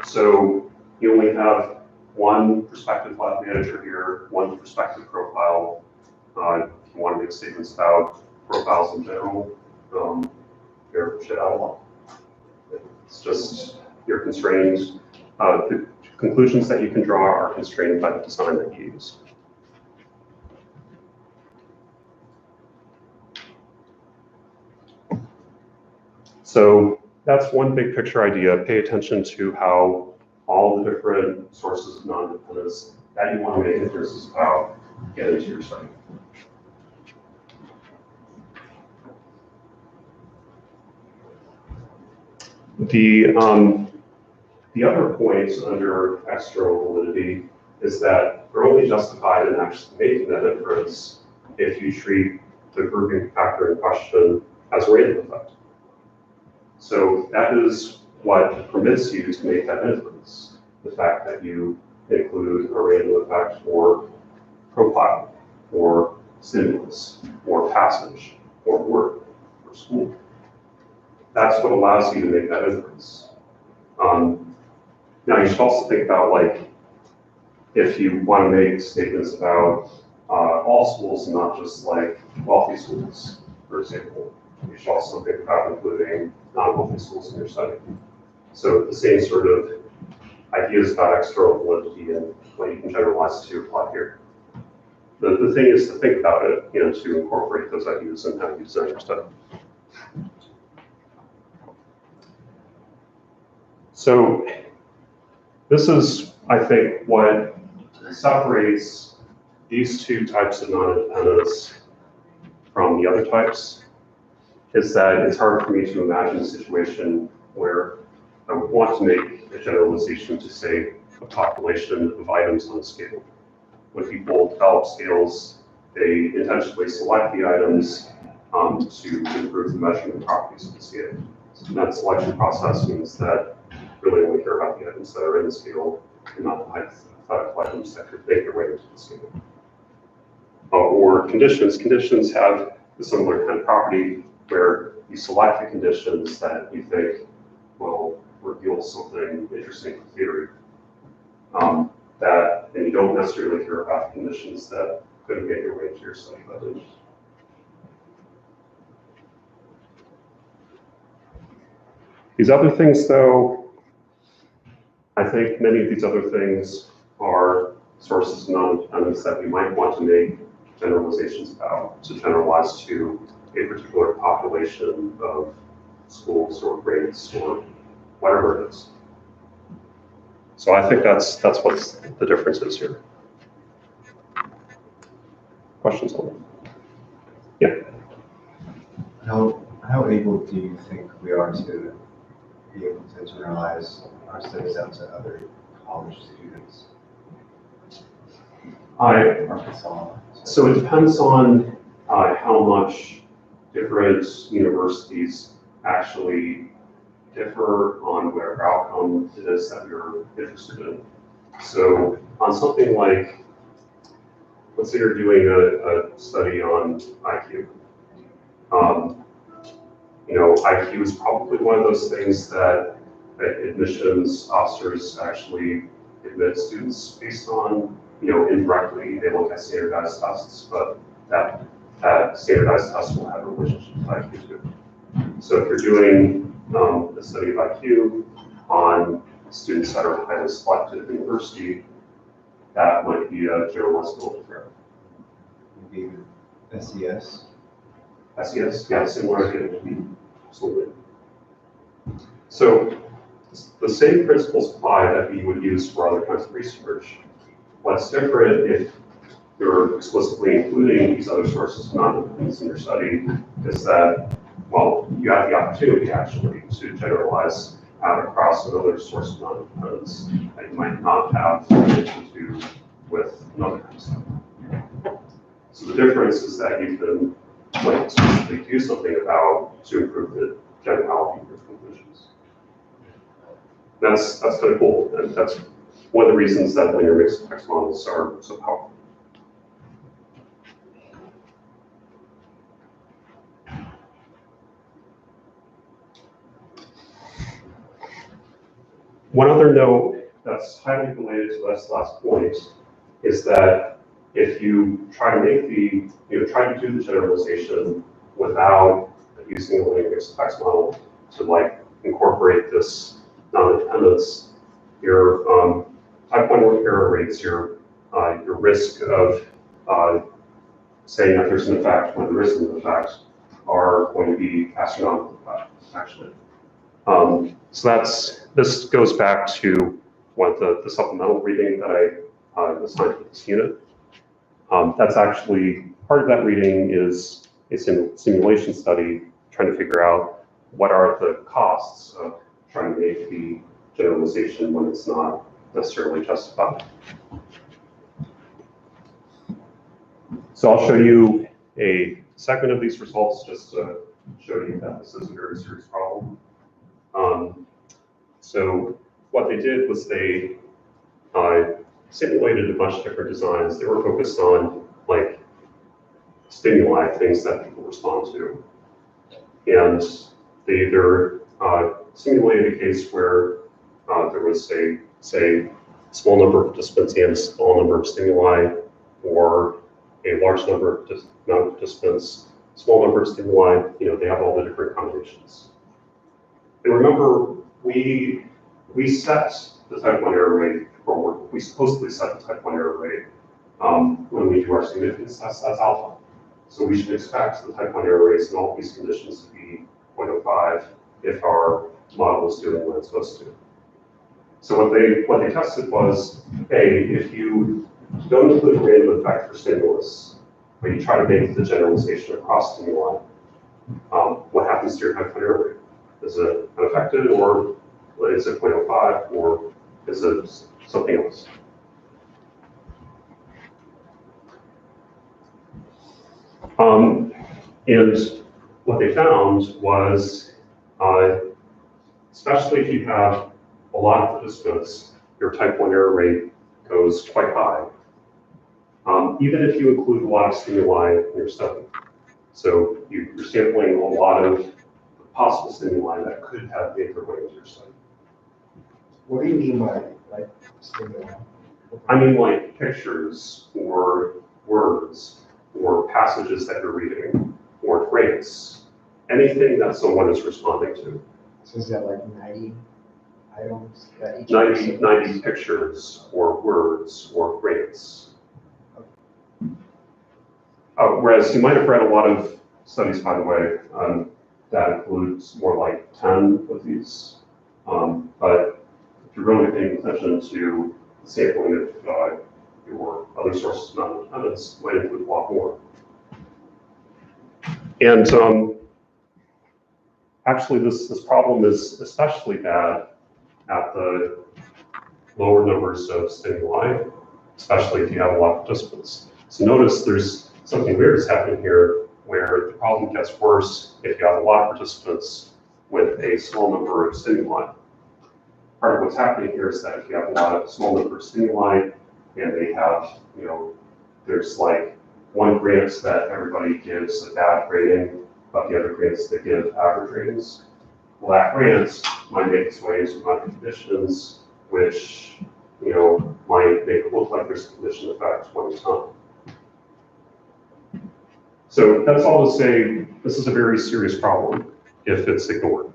So you only have one prospective lab manager here, one prospective profile. If you want to make statements about profiles in general, you're shit out of luck. It's just, you're constrained. The conclusions that you can draw are constrained by the design that you use. So that's one big picture idea. Pay attention to how all the different sources of non-dependence that you want to make inferences about get into your study. The other point under external validity is that you're only justified in actually making that inference if you treat the grouping factor in question as a random effect. So that is what permits you to make that inference, the fact that you include a random effect for profile, or stimulus, or passage, or work, or school. That's what allows you to make that inference. Now you should also think about, like, if you want to make statements about all schools and not just like wealthy schools, for example, you should also think about including non-wealthy schools in your study. So the same sort of ideas about external validity and what you can generalize to apply here. The thing is to think about it, to incorporate those ideas and how you design your study. So this is, I think, what separates these two types of non-independence from the other types, is that it's hard for me to imagine a situation where I would want to make a generalization to, say, a population of items on a scale. When people develop scales, they intentionally select the items to improve the measurement properties of the scale. So that selection process means that really only care about the items that are in the scale and not the hypothetical items that could make their way into the scale. Or conditions. Conditions have a similar kind of property where you select the conditions that you think will reveal something interesting for theory. And you don't necessarily care about conditions that couldn't get your way into your study budget. These other things, though, I think many of these other things are sources of non-independence that we might want to make generalizations about, to generalize to a particular population of schools or grades or whatever it is. So I think that's what the difference is here. Questions on that? Yeah. How able do you think we are to be able to generalize our studies out to other college students? So it depends on how much different universities actually differ on whatever outcome it is that you're interested in. So on something like, let's say you're doing a study on IQ. IQ is probably one of those things that admissions officers actually admit students based on, indirectly they look at standardized tests, but that standardized test will have a relationship with IQ too. So if you're doing a study of IQ on students that are highly selected at university, that might be a generalizable affair. Maybe SES? SES, yeah, similar to absolutely. So the same principles apply that we would use for other kinds of research. What's different if you're explicitly including these other sources of non-independence in your study is that, well, you have the opportunity actually to generalize out across another source of non-independence that you might not have to do with another kind of stuff. So the difference is that you can explicitly do something about to improve the generality of your conclusions. That's kind of cool, and that's one of the reasons that linear mixed effects models are so powerful. One other note that's highly related to this last point is that if you try to make try to do the generalization without using the linear effects model to like incorporate this non-dependence, your type 1 error rates, your risk of saying that there's an effect when there isn't an effect are going to be astronomical, actually. So this goes back to what the supplemental reading that I assigned for this unit. That's actually, part of that reading is a simulation study trying to figure out what are the costs of trying to make the generalization when it's not necessarily justified. So I'll show you a segment of these results just to show you that this is a very serious problem. So what they did was they simulated a bunch of different designs. They were focused on like stimuli, things that people respond to. And they either simulated a case where there was a, say, small number of participants and a small number of stimuli, or a large number of participants, small number of stimuli, they have all the different combinations. And remember, we set the type 1 error rate, or we supposedly set the type 1 error rate when we do our significance test as alpha. So we should expect the type 1 error rates in all these conditions to be 0.05 if our model is doing what it's supposed to. So what they tested was, hey, if you don't include a random effect for stimulus, but you try to make the generalization across stimuli, what happens to your type 1 error rate? Is it unaffected, or is it 0.05, or is it something else? And what they found was, especially if you have a lot of participants, your type 1 error rate goes quite high, even if you include a lot of stimuli in your study. So you're sampling a lot of possible stimuli that could have made their way into your study. What do you mean by like stimuli? I mean like pictures or words or passages that you're reading or grants, anything that someone is responding to. So is that like 90 items that each 90 pictures or words or grants. Whereas you might have read a lot of studies, by the way, that includes more like 10 of these. But if you're really paying attention to the sampling of your other sources of non-dependence, it might include a lot more. And actually, this problem is especially bad at the lower numbers of stimuli, especially if you have a lot of participants. So notice there's something weird is happening here, where the problem gets worse if you have a lot of participants with a small number of stimuli. Part of what's happening here is that if you have a small number of stimuli, and they have, there's like one grant that everybody gives a bad rating, but the other grants that give average ratings. Well, that grant might make its way into boundary conditions, which might make it look like there's a condition effect when it's not. So that's all to say, this is a very serious problem if it's ignored.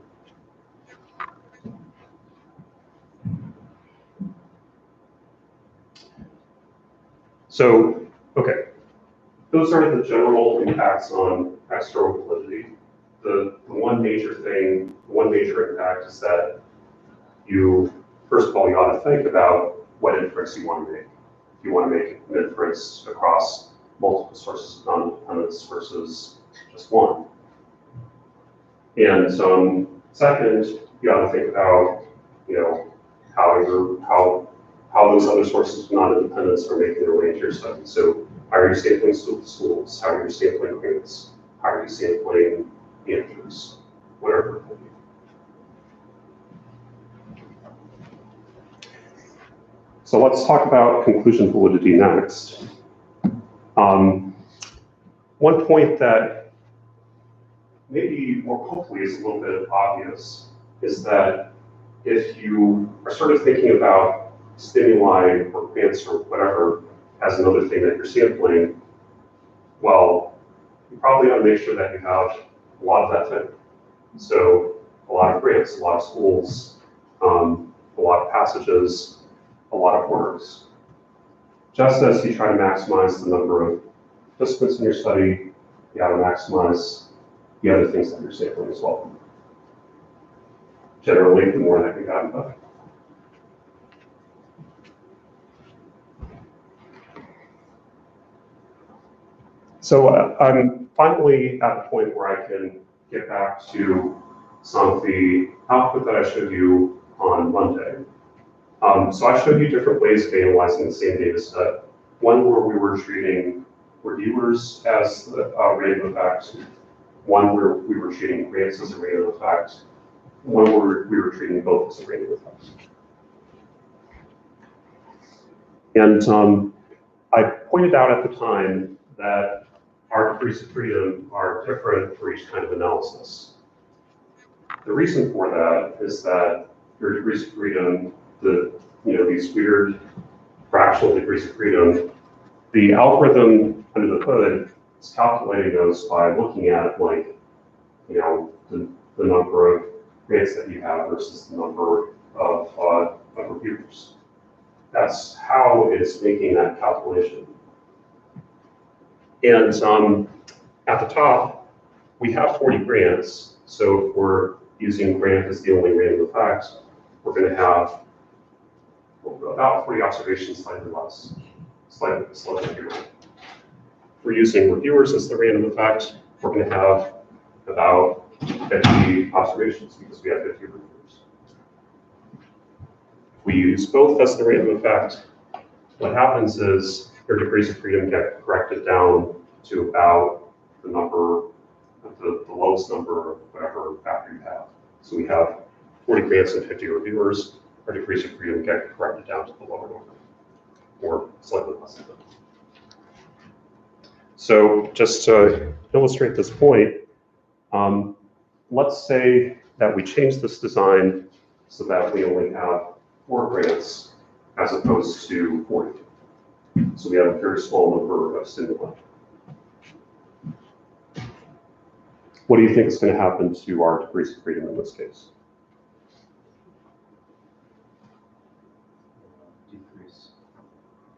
So, okay, those are the general impacts on external validity. The one major impact is that first of all, you ought to think about what inference you want to make. If you want to make an inference across multiple sources of non-dependence versus just one. And second, you ought to think about, how those other sources of non-independence are making their way into your study. So how are you sampling schools? How are you sampling grants? How are you sampling managers? Whatever it may be. So let's talk about conclusion validity next. One point that maybe more hopefully is a little bit obvious is that if you are sort of thinking about stimuli or grants or whatever as another thing that you're sampling, well, you probably ought to make sure that you have a lot of that thing. So a lot of grants, a lot of schools, a lot of passages, a lot of works. Just as you try to maximize the number of participants in your study, you got to maximize the other things that you're sampling as well. Generally, the more that you got, the better. So I'm finally at the point where I can get back to some of the output that I showed you on Monday. So I showed you different ways of analyzing the same data set. One where we were treating reviewers as a random effect, one where we were treating grants as a random effect, one where we were treating both as a random effect. And I pointed out at the time that our degrees of freedom are different for each kind of analysis. The reason for that is that your degrees of freedom, these weird fractional degrees of freedom, the algorithm under the hood is calculating those by looking at the number of grants that you have versus the number of reviewers. That's how it's making that calculation. And at the top, we have 40 grants. So if we're using grant as the only random effect, we're going to have about 40 observations, slightly less, slightly fewer. If we're using reviewers as the random effect, we're going to have about 50 observations because we have 50 reviewers. If we use both as the random effect, what happens is your degrees of freedom get corrected down to about the number, the lowest number of whatever factor you have. So we have 40 grants and 50 reviewers. Our degrees of freedom get corrected down to the lower number, or slightly less than that. So just to illustrate this point, let's say that we change this design so that we only have 4 grants as opposed to 40. So we have a very small number of stimuli. What do you think is going to happen to our degrees of freedom in this case?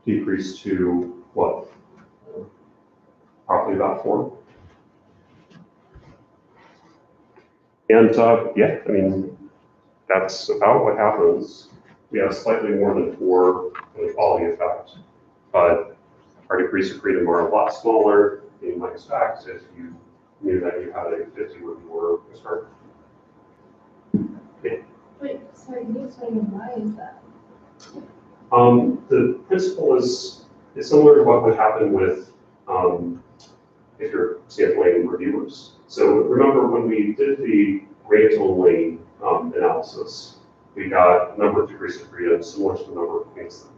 Decrease to what? Probably about 4. And yeah, I mean, that's about what happens. We have slightly more than 4 in the quality effect, but our degrees of freedom are a lot smaller than you might expect if you knew that you had a 50 reviewer experiment. Yeah. Wait, sorry, can you explain why is that? The principle is similar to what would happen with if you're sampling reviewers. So remember when we did the grant-only analysis, we got a number of degrees of freedom similar to the number of grants that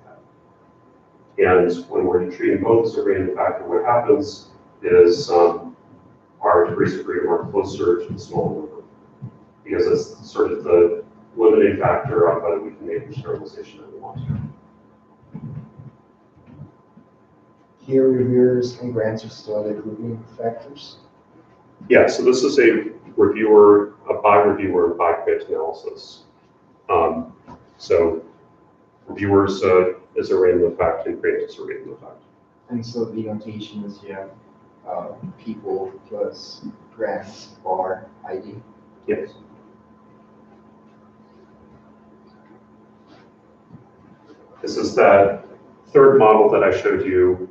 we had. And when we're treating both as a random factor, what happens is our degrees of freedom are closer to the smaller number, because it's sort of the limiting factor on whether we can make the generalization that we want to. Here, reviewers and grants are still other grouping factors. Yeah, so this is a reviewer, a by reviewer and by grant analysis. So reviewers is a random effect and grant is a random effect. And so the notation is you have people plus grants bar ID. Yes. This is that third model that I showed you,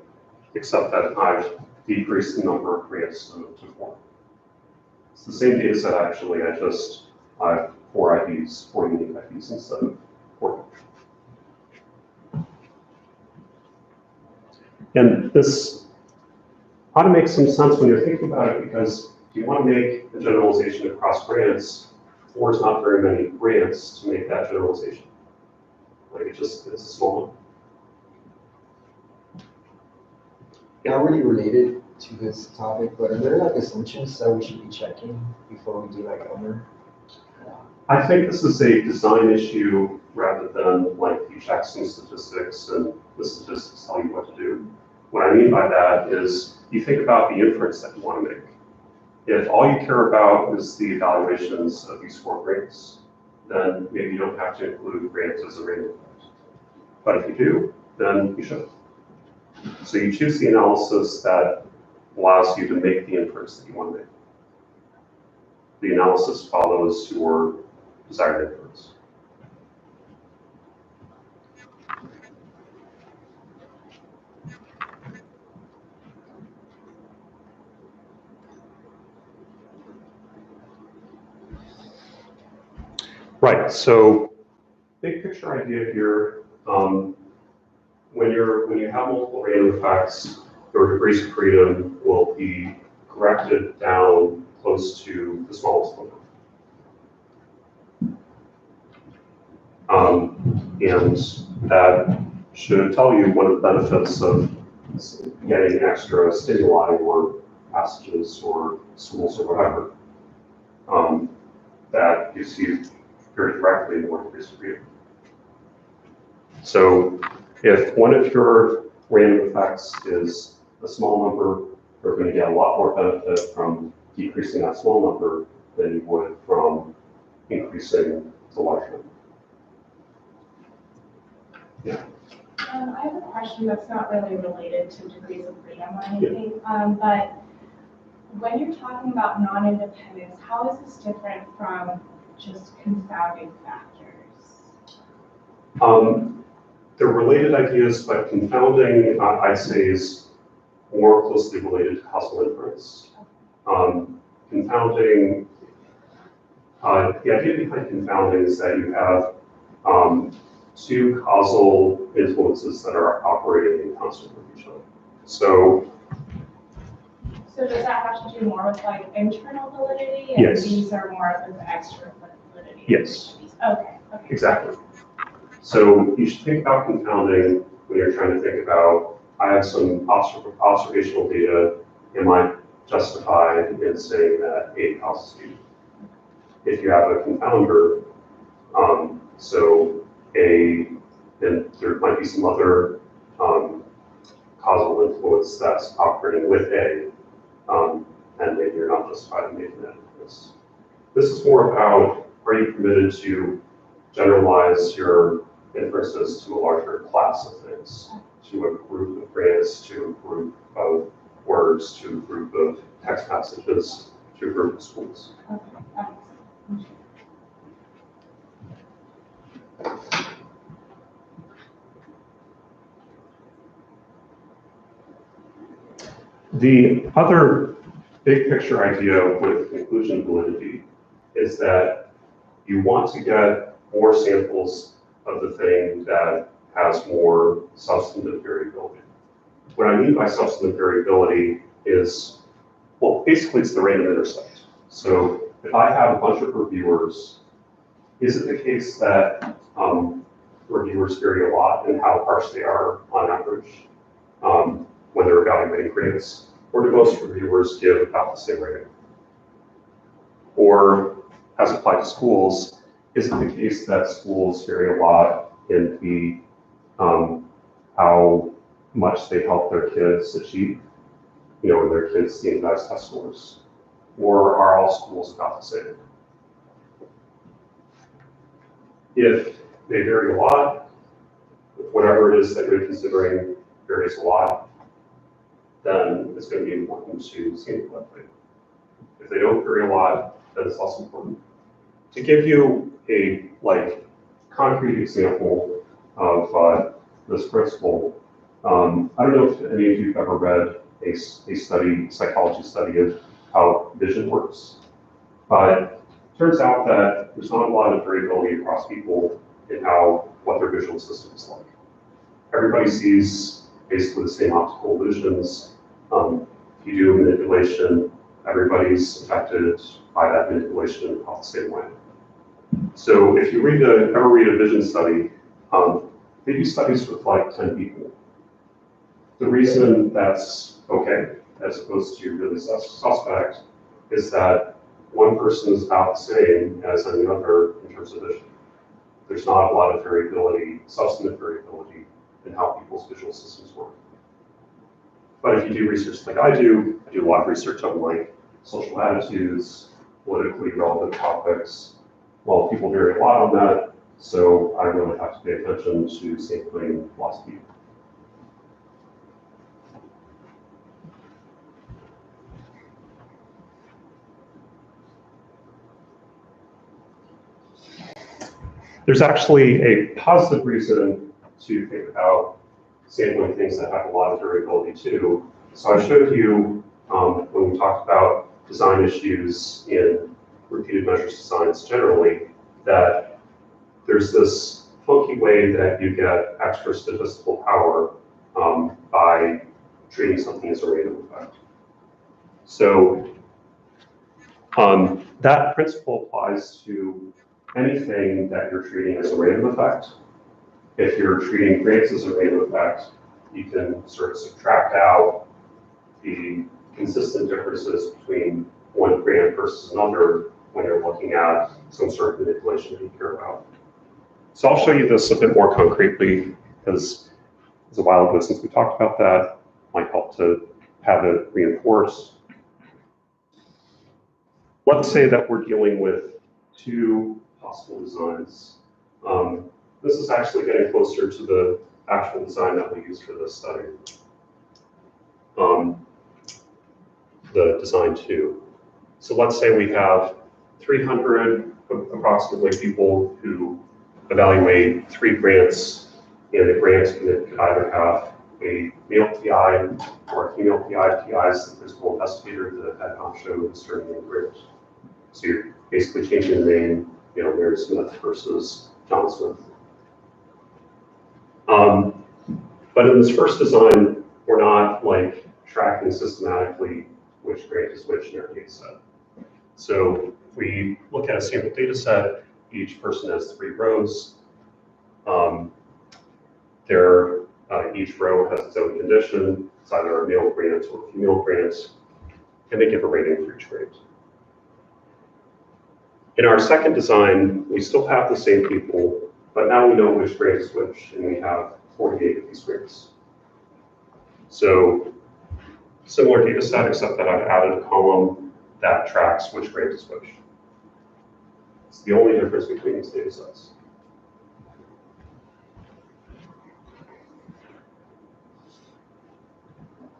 except that I've decreased the number of grants to 4. It's the same data set actually, I just have 4 IDs, 4 unique IDs instead of 4. And this ought to make some sense when you're thinking about it, because if you want to make a generalization across grants, 4 is not very many grants to make that generalization. Like it's a small one. Not really related to this topic, but are there like assumptions that we should be checking before we do like Elmer? I think this is a design issue rather than like you check some statistics and the statistics tell you what to do. What I mean by that is you think about the inference that you want to make. If all you care about is the evaluations of these score grades, then maybe you don't have to include grades as a random effect. But if you do, then you should. So you choose the analysis that allows you to make the inference that you want to make. The analysis follows your desired inference. Right, so big picture idea here, when you have multiple random effects, your degrees of freedom will be corrected down close to the smallest number. And that should tell you one of the benefits of getting extra stimuli or passages or schools or whatever. That gives you very directly more degrees of freedom. So if one of your random effects is a small number, you're going to get a lot more benefit from decreasing that small number than you would from increasing the large number. Yeah. I have a question that's not really related to degrees of freedom or anything, but when you're talking about non-independence, how is this different from just confounding factors? They're related ideas, but confounding, I'd say, is more closely related to causal inference. Confounding, the idea behind confounding is that you have two causal influences that are operating in concert with each other. So does that have to do more with like internal validity? And yes. These are more of the extra validity? Yes. Okay. Exactly. So you should think about confounding when you're trying to think about, I have some observational data, am I justified in saying that A causes B? If you have a confounder, so A, then there might be some other causal influence that's operating with A, and maybe you're not justified in making that inference. This is more about, are you permitted to generalize your inferences to a larger class of things, to a group of grades, to a group of words, to a group of text passages, to a group of schools. Okay. The other big picture idea with inclusion validity is that you want to get more samples of the thing that has more substantive variability. What I mean by substantive variability is, well, basically it's the random intercept. So if I have a bunch of reviewers, is it the case that reviewers vary a lot in how harsh they are on average when they're evaluating grades? Or do most reviewers give about the same rating? Or, as applied to schools, is it the case that schools vary a lot in the how much they help their kids achieve, when their kids standardized test scores? Or are all schools about the same? If they vary a lot, whatever it is that you're considering varies a lot, then it's going to be important to sample that thing. If they don't vary a lot, then it's less important. To give you a concrete example of this principle, I don't know if any of you have ever read a psychology study of how vision works, but it turns out that there's not a lot of variability across people in what their visual system is like. Everybody sees basically the same optical illusions. If you do a manipulation, everybody's affected by that manipulation about the same way. So if you ever read a vision study, they do studies with 10 people. The reason that's okay, as opposed to really suspect, is that one person is about the same as any other in terms of vision. There's not a lot of variability, substantive variability, in how people's visual systems work. But if you do research like I do a lot of research on like social attitudes, politically relevant topics. Well, people vary a lot on that, so I really have to pay attention to sampling lots of people. There's actually a positive reason to think about sampling things that have a lot of variability too. So I showed you when we talked about design issues in repeated measures designs generally, that there's this funky way that you get extra statistical power by treating something as a random effect. So that principle applies to anything that you're treating as a random effect. If you're treating grades as a random effect, you can sort of subtract out the consistent differences between one grade versus another when you're looking at some sort of manipulation that you care about. So I'll show you this a bit more concretely, because it was a while ago since we talked about that. Might help to have it reinforced. Let's say that we're dealing with two possible designs. This is actually getting closer to the actual design that we used for this study. The design 2. So let's say we have 300 approximately people who evaluate 3 grants, and the grants could either have a male PI or a female PI. PI is the principal investigator, the head honcho is serving the grant. So you're basically changing the name, Mary Smith versus John Smith. But in this first design, we're not like tracking systematically which grant is which in our data set. So if we look at a sample data set, each person has 3 rows. Each row has its own condition. It's either a male grant or a female grant, and they give a rating for each grant. In our second design, we still have the same people, but now we know which grant is which, and we have 48 of these grants. So similar data set, except that I've added a column that tracks which grant is which. It's the only difference between these data sets.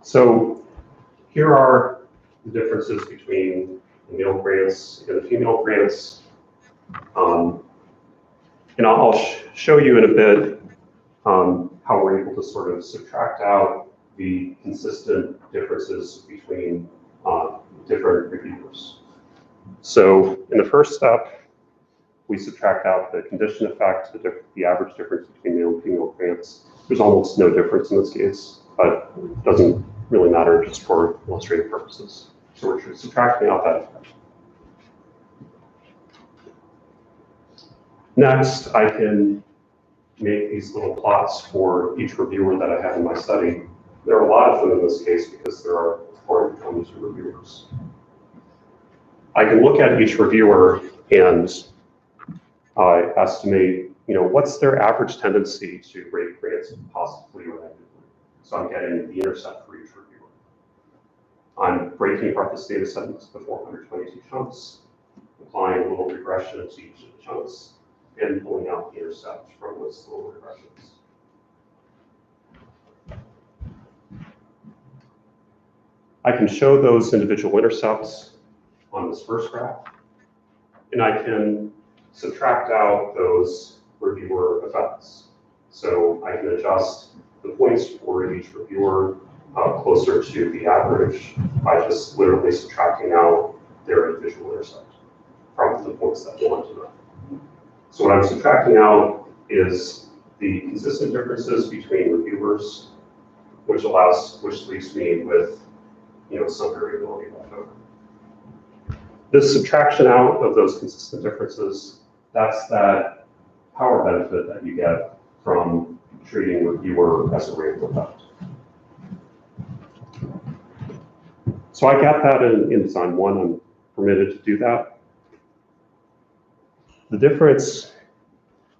So here are the differences between the male grants and the female grants. And I'll show you in a bit how we're able to sort of subtract out the consistent differences between different reviewers. So in the first step, we subtract out the condition effect, the average difference between male and female grants. There's almost no difference in this case, but it doesn't really matter just for illustrative purposes. So we're subtracting out that effect. Next, I can make these little plots for each reviewer that I have in my study. There are a lot of them in this case because there are 422 reviewers. I can look at each reviewer and estimate, what's their average tendency to rate grants positively or negatively. So I'm getting the intercept for each reviewer. I'm breaking apart this data set into the 422 chunks, applying a little regression to each of the chunks, and pulling out the intercept from those little regressions. I can show those individual intercepts on this first graph, and I can subtract out those reviewer effects. So I can adjust the points for each reviewer closer to the average by just literally subtracting out their individual intercept from the points that belong to them. So what I'm subtracting out is the consistent differences between reviewers, which leaves me with some variability left over. This subtraction out of those consistent differences, that's that power benefit that you get from treating reviewer as a random effect. So I got that in design 1. I'm permitted to do that. The difference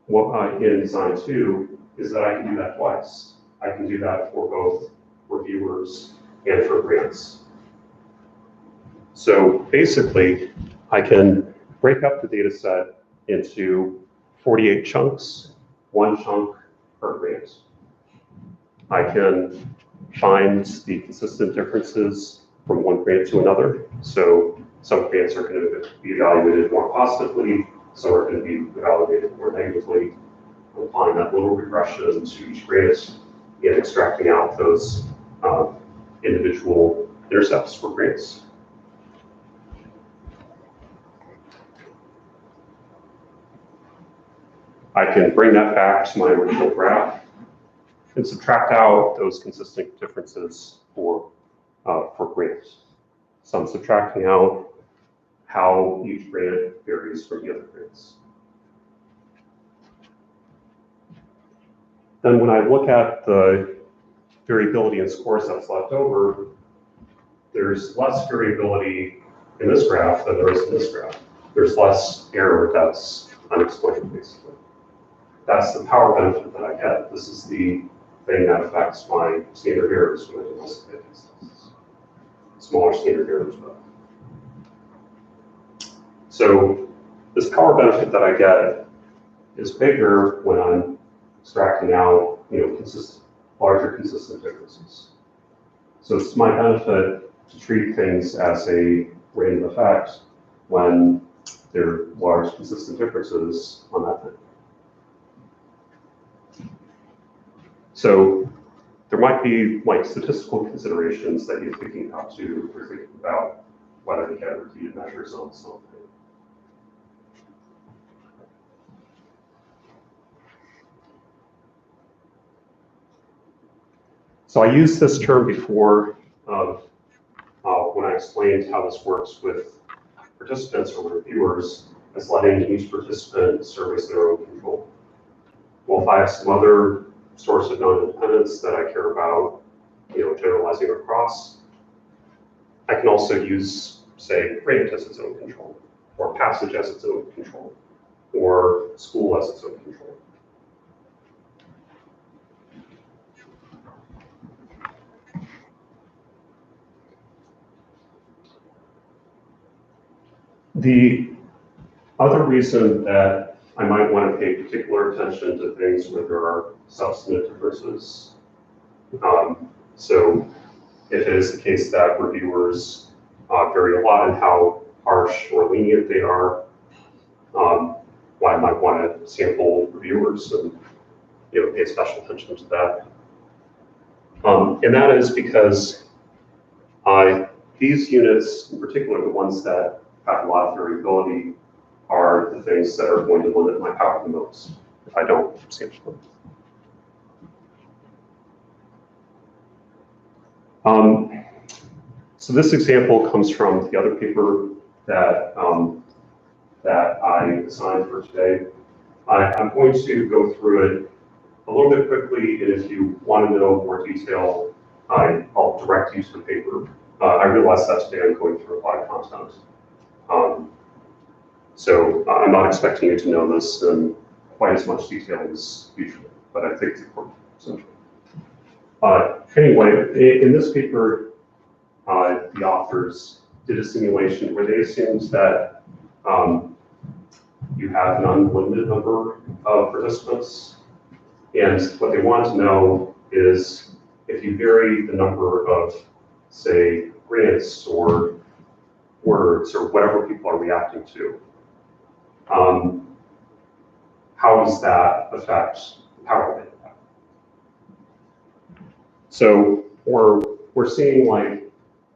in design 2 is that I can do that twice. I can do that for both reviewers and for grants. So basically, I can break up the data set into 48 chunks, 1 chunk per grant. I can find the consistent differences from one grant to another. So some grants are going to be evaluated more positively, some are going to be evaluated more negatively. I'm applying that little regression to each grant and extracting out those individual intercepts for grants. I can bring that back to my original graph and subtract out those consistent differences for grants. So I'm subtracting out how each grant varies from the other grants. Then when I look at the variability in scores that's left over, there's less variability in this graph than there is in this graph. There's less error that's unexplained, basically. That's the power benefit that I get. This is the thing that affects my standard errors when I do my statistics tests. Smaller standard errors, but. So this power benefit that I get is bigger when I'm extracting out, larger consistent differences. So it's to my benefit to treat things as a random effect when there are large consistent differences on that thing. So there might be statistical considerations that you're thinking about too, if you're thinking about whether to get repeated measures on something. So I used this term before when I explained how this works with participants or reviewers, as letting each participant serve as their own control. Well, if I have some other source of non-independence that I care about, generalizing across, I can also use, say, grant as its own control, or passage as its own control, or school as its own control. The other reason that I might want to pay particular attention to things where there are substantive differences. So if it is the case that reviewers vary a lot in how harsh or lenient they are, I might want to sample reviewers and pay special attention to that. And that is because these units, in particular the ones that have a lot of variability, are the things that are going to limit my power the most if I don't sample them. So this example comes from the other paper that that I assigned for today. I'm going to go through it a little bit quickly, and if you want to know more detail, I'll direct you to the paper. I realize that today I'm going through a lot of content. So I'm not expecting you to know this in quite as much detail as usual, but I think it's important. Anyway, in this paper, the authors did a simulation where they assumed that you have an unlimited number of participants. And what they want to know is if you vary the number of, say, grants or words or whatever people are reacting to, how does that affect power they have? So we're seeing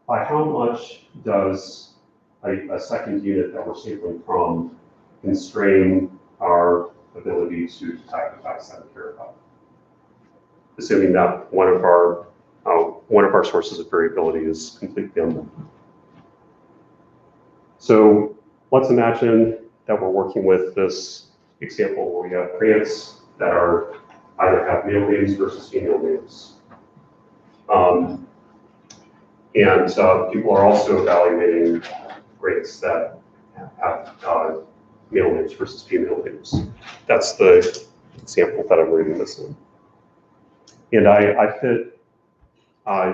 by how much does a second unit that we're sampling from constrain our ability to detect effects that we care about, assuming that one of our sources of variability is completely unknown. So let's imagine that we're working with this example where we have grants that are either have male names versus female names. And people are also evaluating grades that have male names versus female names. That's the example that I'm reading this in. And I fit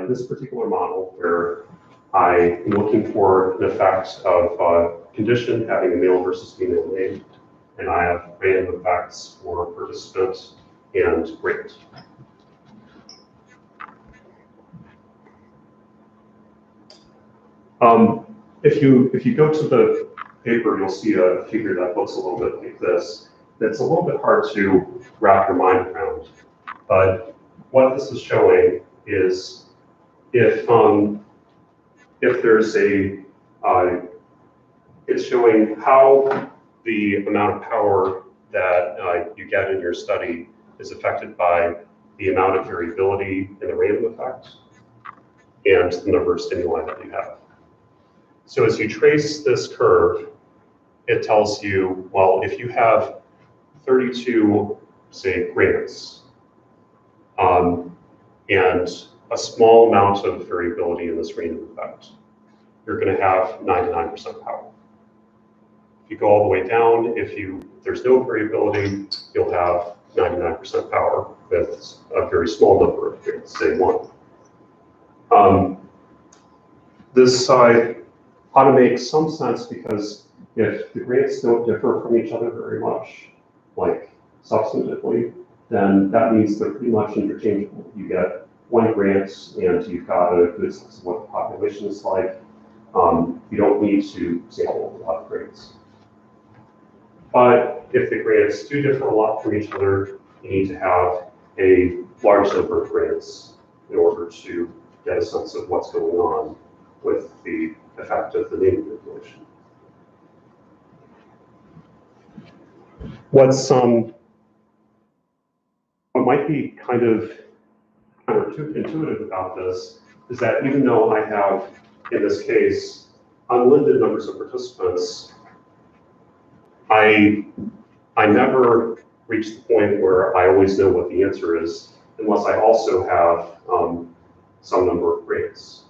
this particular model where I am looking for an effect of condition having a male versus female name, and I have random effects for participant and grade. If you go to the paper, you'll see a figure that looks a little bit like this. That's a little bit hard to wrap your mind around, but what this is showing is if there's a, it's showing how the amount of power that you get in your study is affected by the amount of variability in the random effect and the number of stimuli that you have. So as you trace this curve, it tells you, well, if you have 32, say, grants, and a small amount of variability in this random effect, you're going to have 99% power. If you go all the way down, if there's no variability, you'll have 99% power with a very small number of grants, say 1. This side ought to make some sense because if the grants don't differ from each other very much, like substantively, then that means they're pretty much interchangeable. You get 1 grant and you've got a good sense of what the population is like. You don't need to sample a lot of grants. But if the grants do differ a lot from each other, you need to have a large number of grants in order to get a sense of what's going on with the effect of the name manipulation. What might be kind of counterintuitive about this is that even though I have, in this case, unlimited numbers of participants, I never reach the point where I always know what the answer is unless I also have some number of grants.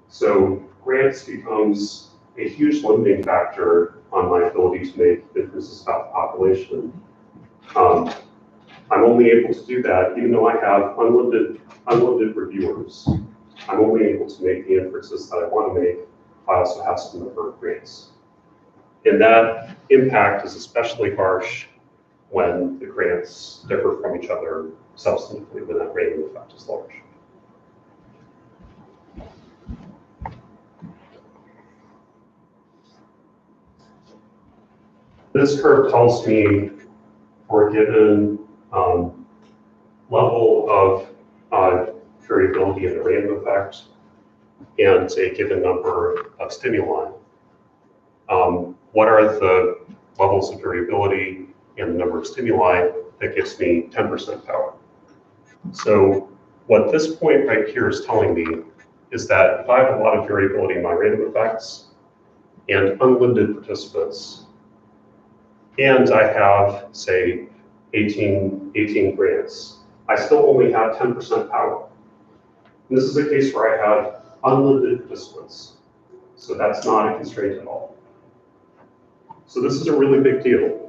So grants becomes a huge limiting factor on my ability to make inferences about the population. I'm only able to do that even though I have unlimited reviewers. I'm only able to make the inferences that I want to make if I also have some number of grants. And that impact is especially harsh when the grants differ from each other substantively, when that random effect is large. This curve tells me for a given level of variability in the random effect and a given number of stimuli, what are the levels of variability and the number of stimuli that gives me 10% power. So what this point right here is telling me is that if I have a lot of variability in my random effects and unlimited participants, and I have, say, 18 grants, I still only have 10% power. And this is a case where I have unlimited participants. So that's not a constraint at all. So this is a really big deal.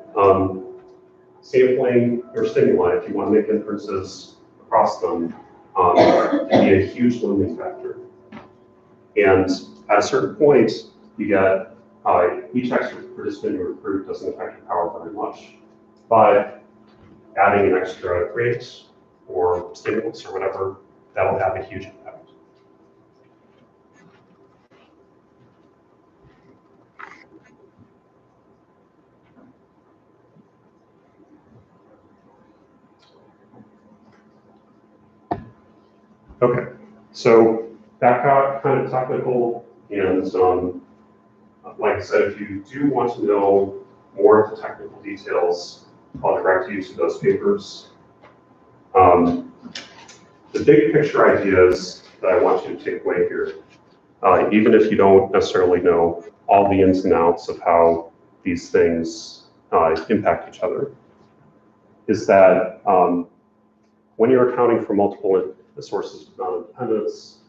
Sampling your stimuli, if you want to make inferences across them, can be a huge limiting factor. And at a certain point, you get each extra participant you recruit doesn't affect your power very much. But adding an extra grant or stimulus or whatever, that'll have a huge impact. Okay, so that got kind of technical, and like I said, if you do want to know more of the technical details, I'll direct you to those papers. The big picture ideas that I want you to take away here, even if you don't necessarily know all the ins and outs of how these things impact each other, is that when you're accounting for multiple sources of non-independence,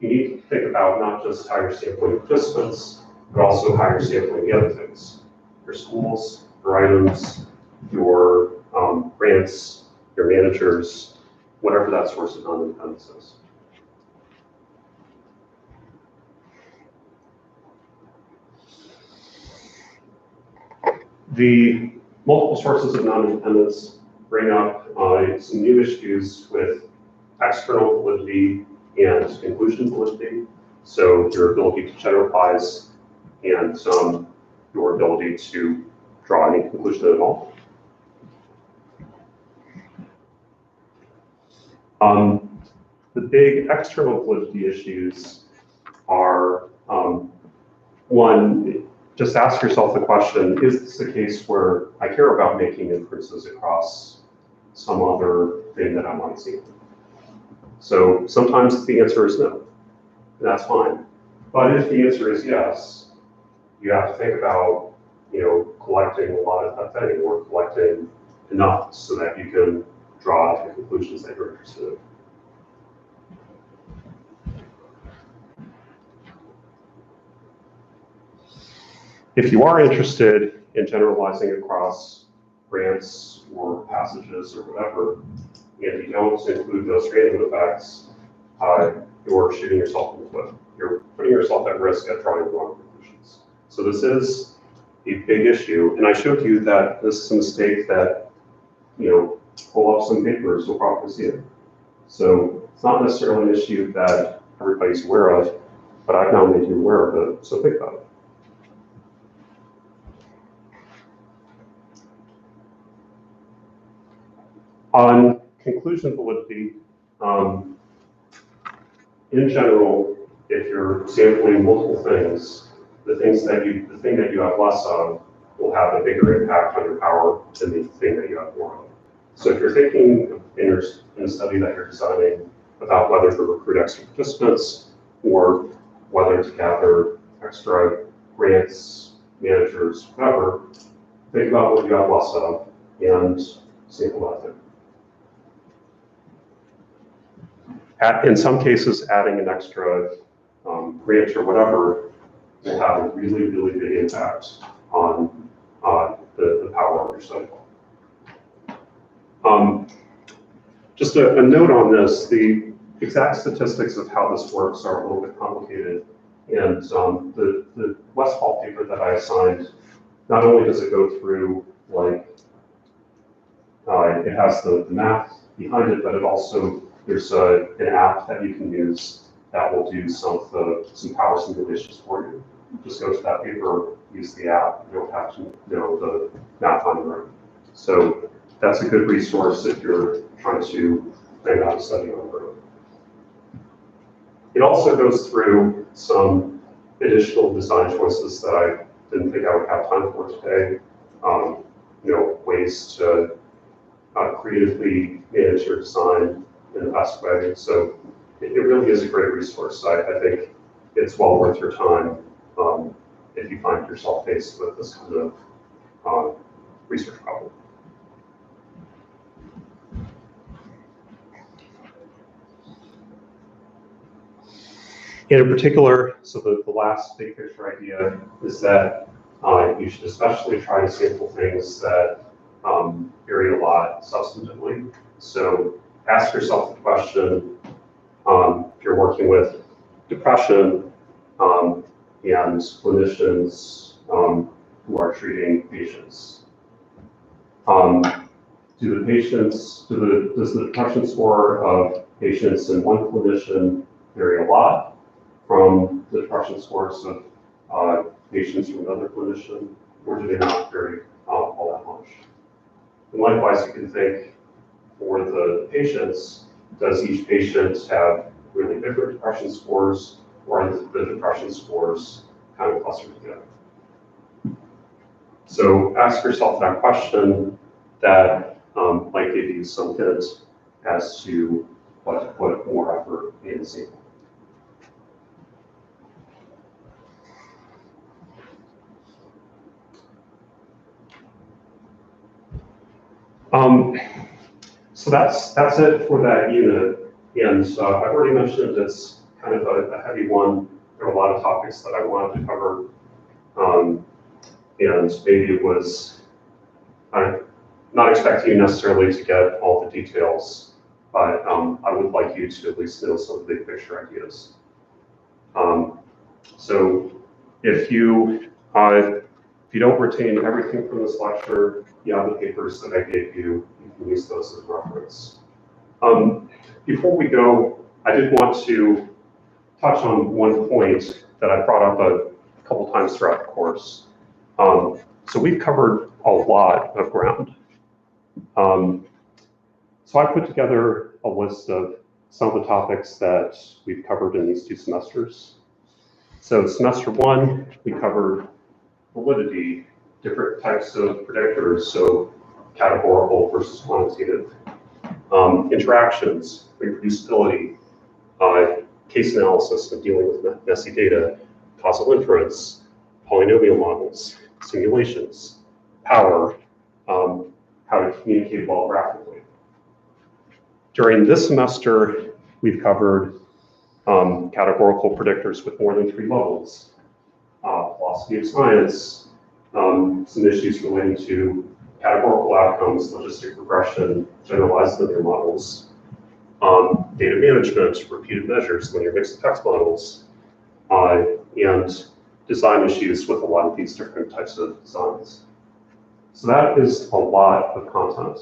you need to think about not just how you're sampling participants, but also how you're sampling the other things. Your schools, your items, your grants, your managers, whatever that source of non-independence is. The multiple sources of non-independence bring up some new issues with external validity and inclusion validity. So your ability to generalize and your ability to draw any conclusion at all. The big external validity issues are, one, just ask yourself the question, is this a case where I care about making inferences across some other thing that I might see? So sometimes the answer is no, and that's fine. But if the answer is yes, you have to think about, collecting a lot of that thing or collecting enough so that you can draw the conclusions that you're interested in. If you are interested in generalizing across grants or passages or whatever, and you don't include those random effects, you're shooting yourself in the foot. You're putting yourself at risk at drawing the wrong conclusions. So this is a big issue, and I showed you that this is a mistake that, pull off some papers, you'll probably see it. So it's not necessarily an issue that everybody's aware of, but I've now made you aware of it, so think about it. On conclusion validity, in general, if you're sampling multiple things, the thing that you have less of will have a bigger impact on your power than the thing that you have more of. So if you're thinking in a study that you're designing about whether to recruit extra participants or whether to gather extra grants, managers, whatever, think about what you have less of and sample that thing. In some cases, adding an extra grant or whatever will have a really, really big impact on the power of your study. Just a note on this, the exact statistics of how this works are a little bit complicated. And the Westfall paper that I assigned, not only does it go through, it has the math behind it, but it also, there's an app that you can use that will do some power simulations for you. Just go to that paper, use the app, you don't have to know the math on your own. So that's a good resource if you're trying to think out a study on your own. It also goes through some additional design choices that I didn't think I would have time for today. Ways to creatively manage your design in the best way. So it really is a great resource. I think it's well worth your time if you find yourself faced with this kind of research problem. In particular, so the last big picture idea is that you should especially try to sample things that vary a lot substantively. So ask yourself the question, if you're working with depression and clinicians who are treating patients, does the depression score of patients in one clinician vary a lot from the depression scores of patients from another clinician, or do they not vary all that much? And likewise, you can think for the patients, does each patient have really different depression scores, or are the depression scores kind of clustered together? So ask yourself that question. That might give you some hint as to what to put more effort in the sample. So that's it for that unit. And I've already mentioned it's kind kind of a heavy one. There were a lot of topics that I wanted to cover. And maybe it was, I'm not expecting you necessarily to get all the details, but I would like you to at least know some of the big picture ideas. So if you don't retain everything from this lecture, you have the papers that I gave you. You can use those as reference. Before we go, I did want to touch on one point that I brought up a couple times throughout the course. So we've covered a lot of ground. So I put together a list of some of the topics that we've covered in these 2 semesters. So semester 1, we covered validity, different types of predictors, so categorical versus quantitative, interactions, reproducibility, case analysis and dealing with messy data, causal inference, polynomial models, simulations, power, how to communicate well graphically. During this semester, we've covered categorical predictors with more than 3 levels, philosophy of science, some issues relating to categorical outcomes, logistic regression, generalized linear models, data management, repeated measures, linear mixed effects models, and design issues with a lot of these different types of designs. So that is a lot of content.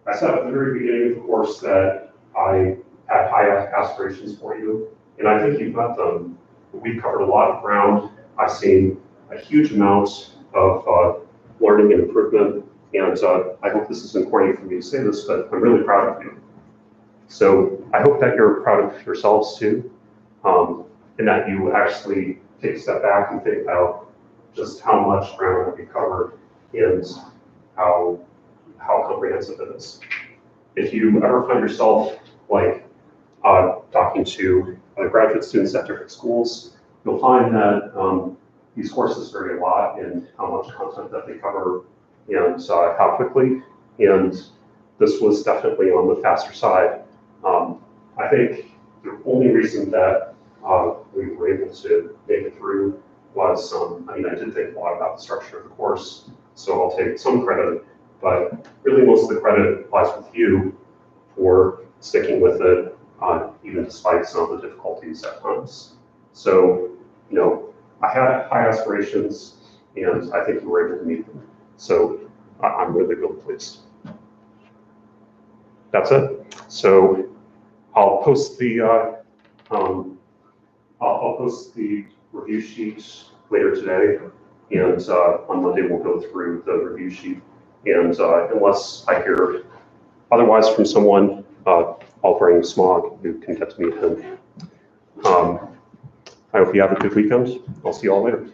I said at the very beginning of the course that I had high aspirations for you, and I think you've met them. We've covered a lot of ground. I've seen a huge amount of learning and improvement, and I hope this isn't corny for me to say this, but I'm really proud of you. So I hope that you're proud of yourselves too, and that you actually take a step back and think about just how much ground we covered and how comprehensive it is. If you ever find yourself like talking to graduate students at different schools, you'll find that these courses vary a lot in how much content that they cover and how quickly, and this was definitely on the faster side. I think the only reason that we were able to make it through was, I mean, I did think a lot about the structure of the course, so I'll take some credit, but really most of the credit lies with you for sticking with it, even despite some of the difficulties at times. So, you know, I had high aspirations, and I think you were able to meet them. So I'm really, really pleased. That's it. So I'll post the I'll post the review sheet later today, and on Monday we'll go through the review sheet. And unless I hear otherwise from someone, I'll bring Smog, who can get to meet him. I hope you have a good weekend. I'll see you all later.